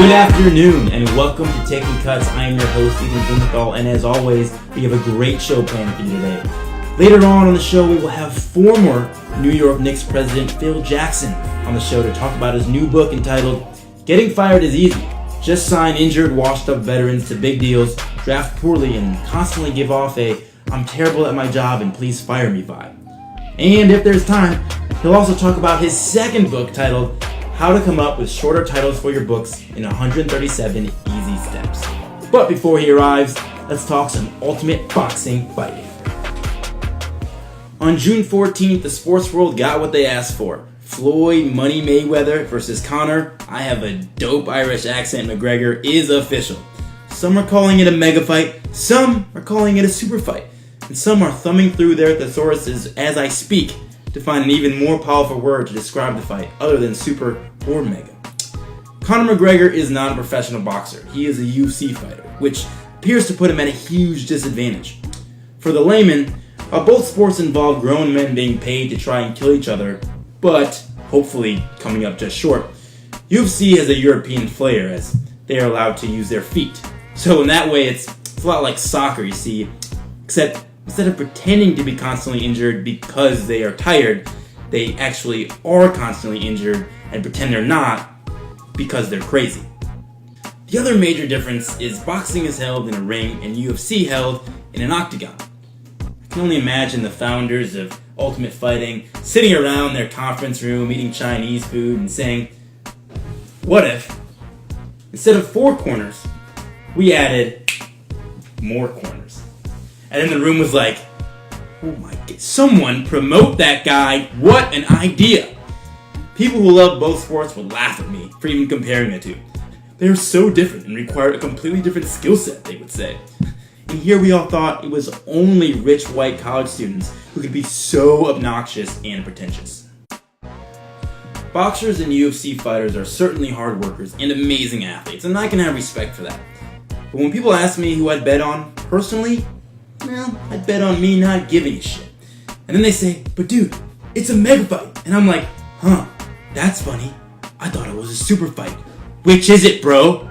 Good afternoon, and welcome to Taking Cuts. I am your host, Ethan Blumenthal, and as always, we have a great show planned for you today. Later on the show, we will have former New York Knicks president Phil Jackson on the show to talk about his new book entitled Getting Fired is Easy. Just sign injured, washed-up veterans to big deals, draft poorly, and constantly give off a I'm terrible at my job and please fire me vibe. And if there's time, he'll also talk about his second book titled How to Come Up with Shorter Titles for Your Books in 137 Easy Steps. But before he arrives, let's talk some ultimate boxing fighting. On June 14th, the sports world got what they asked for. Floyd Money Mayweather versus Conor, I have a dope Irish accent, Mcgregor, is official. Some are calling it a mega fight, some are calling it a super fight, and some are thumbing through their thesauruses as I speak to find an even more powerful word to describe the fight other than super or mega. Conor McGregor is not a professional boxer. He is a UFC fighter, which appears to put him at a huge disadvantage. For the layman, both sports involve grown men being paid to try and kill each other, but hopefully coming up just short. UFC has a European flair as they are allowed to use their feet. So in that way, it's a lot like soccer, you see, except instead of pretending to be constantly injured because they are tired, they actually are constantly injured and pretend they're not because they're crazy. The other major difference is boxing is held in a ring and UFC held in an octagon. I can only imagine the founders of Ultimate Fighting sitting around their conference room eating Chinese food and saying, what if, instead of 4 corners, we added more corners? And then the room was like, oh my god, someone promote that guy, what an idea. People who love both sports would laugh at me for even comparing the two. They're so different and require a completely different skill set, they would say. And here we all thought it was only rich white college students who could be so obnoxious and pretentious. Boxers and UFC fighters are certainly hard workers and amazing athletes, and I can have respect for that. But when people ask me who I'd bet on, personally, well, I'd bet on me not giving a shit. And then they say, but dude, it's a mega fight. And I'm like, huh, that's funny. I thought it was a super fight. Which is it, bro?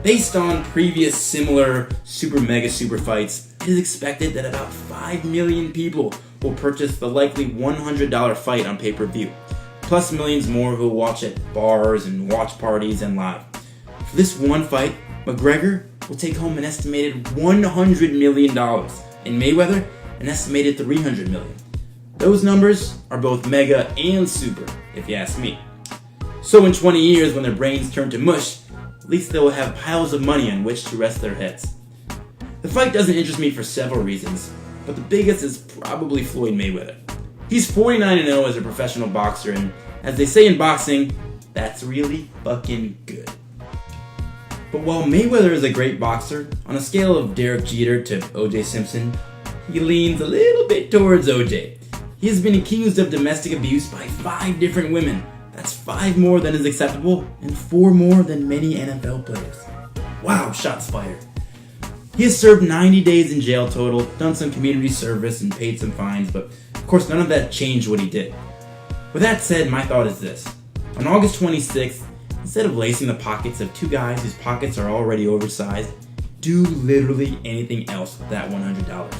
Based on previous similar super mega super fights, it is expected that about 5 million people will purchase the likely $100 fight on pay-per-view, plus millions more who will watch at bars and watch parties and live. For this one fight, McGregor will take home an estimated $100 million, and Mayweather an estimated $300 million. Those numbers are both mega and super, if you ask me. So in 20 years, when their brains turn to mush, at least they will have piles of money on which to rest their heads. The fight doesn't interest me for several reasons, but the biggest is probably Floyd Mayweather. He's 49-0 as a professional boxer, and as they say in boxing, that's really fucking good. But while Mayweather is a great boxer, on a scale of Derek Jeter to O.J. Simpson, he leans a little bit towards O.J. He has been accused of domestic abuse by 5 different women. That's 5 more than is acceptable, and 4 more than many NFL players. Wow, shots fired. He has served 90 days in jail total, done some community service, and paid some fines, but of course none of that changed what he did. With that said, my thought is this. On August 26th, instead of lacing the pockets of 2 guys whose pockets are already oversized, do literally anything else with that $100.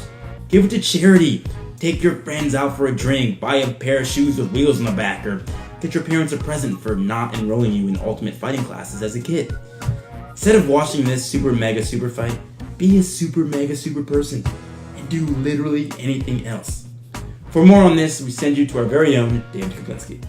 Give it to charity. Take your friends out for a drink, buy a pair of shoes with wheels on the back, or get your parents a present for not enrolling you in ultimate fighting classes as a kid. Instead of watching this super mega super fight, be a super mega super person and do literally anything else. For more on this, we send you to our very own David Kuklinski.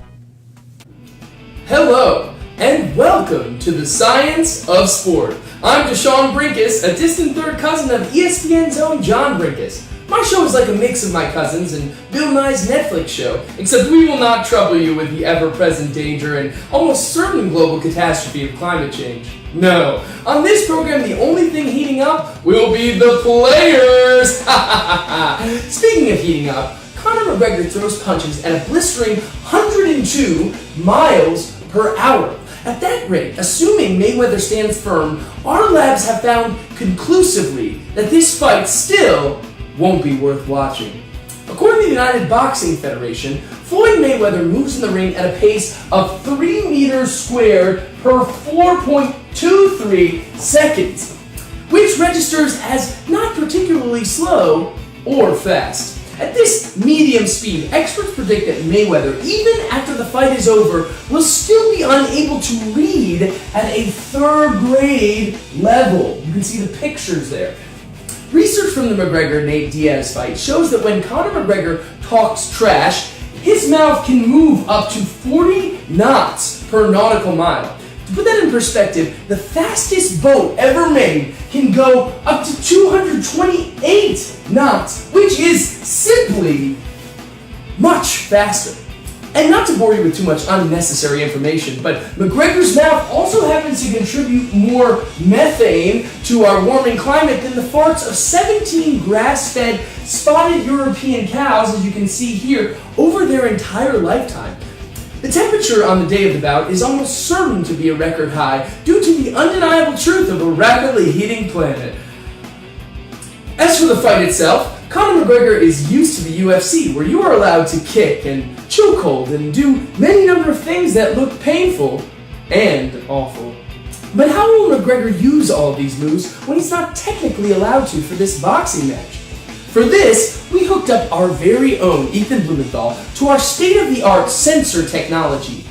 Hello, and welcome to the Science of Sport. I'm Deshaun Brinkus, a distant third cousin of ESPN's own John Brinkus. My show is like a mix of my cousins and Bill Nye's Netflix show, except we will not trouble you with the ever-present danger and almost certain global catastrophe of climate change. No, on this program the only thing heating up will be the players! Speaking of heating up, Conor McGregor throws punches at a blistering 102 miles per hour. At that rate, assuming Mayweather stands firm, our labs have found conclusively that this fight still won't be worth watching. According to the United Boxing Federation, Floyd Mayweather moves in the ring at a pace of 3 meters squared per 4.2 0.23 seconds, which registers as not particularly slow or fast. At this medium speed, experts predict that Mayweather, even after the fight is over, will still be unable to read at a third grade level. You can see the pictures there. Research from the Mcgregor-Nate Diaz fight shows that when Conor McGregor talks trash, his mouth can move up to 40 knots per nautical mile. To put that in perspective, the fastest boat ever made can go up to 228 knots, which is simply much faster. And not to bore you with too much unnecessary information, but McGregor's mouth also happens to contribute more methane to our warming climate than the farts of 17 grass-fed spotted European cows, as you can see here, over their entire lifetime. The temperature on the day of the bout is almost certain to be a record high due to the undeniable truth of a rapidly heating planet. As for the fight itself, Conor McGregor is used to the UFC, where you are allowed to kick and chokehold and do many number of things that look painful and awful. But how will McGregor use all of these moves when he's not technically allowed to for this boxing match? For this, we hooked up our very own Ethan Blumenthal to our state-of-the-art sensor technology.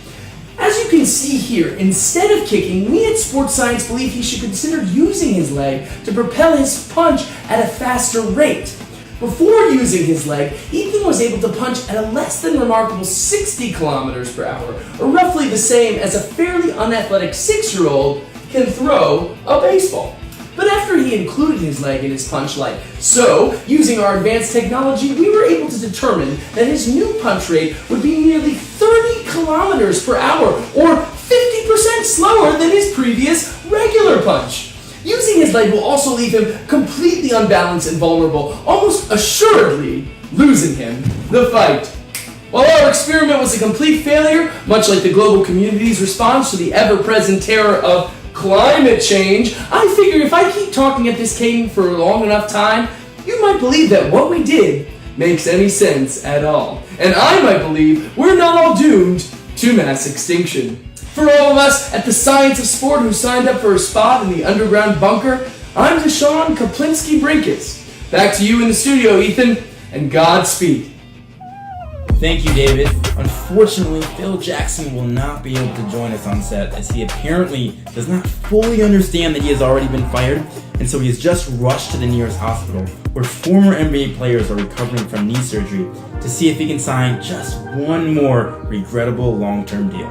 As you can see here, instead of kicking, we at Sports Science believe he should consider using his leg to propel his punch at a faster rate. Before using his leg, Ethan was able to punch at a less than remarkable 60 kilometers per hour, or roughly the same as a fairly unathletic 6-year-old can throw a baseball. But after he included his leg in his punch like so, using our advanced technology, we were able to determine that his new punch rate would be nearly 30 kilometers per hour, or 50% slower than his previous regular punch. Using his leg will also leave him completely unbalanced and vulnerable, almost assuredly losing him the fight. While our experiment was a complete failure, much like the global community's response to the ever-present terror of climate change, I figure if I keep talking at this cadence for a long enough time, you might believe that what we did makes any sense at all. And I might believe we're not all doomed to mass extinction. For all of us at the Science of Sport who signed up for a spot in the underground bunker, I'm Deshaun Kaplinski-Brinkus. Back to you in the studio, Ethan, and Godspeed. Thank you, David. Unfortunately, Phil Jackson will not be able to join us on set, as he apparently does not fully understand that he has already been fired, and so he has just rushed to the nearest hospital where former NBA players are recovering from knee surgery to see if he can sign just one more regrettable long-term deal.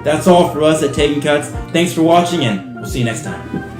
That's all for us at Taking Cuts. Thanks for watching, and we'll see you next time.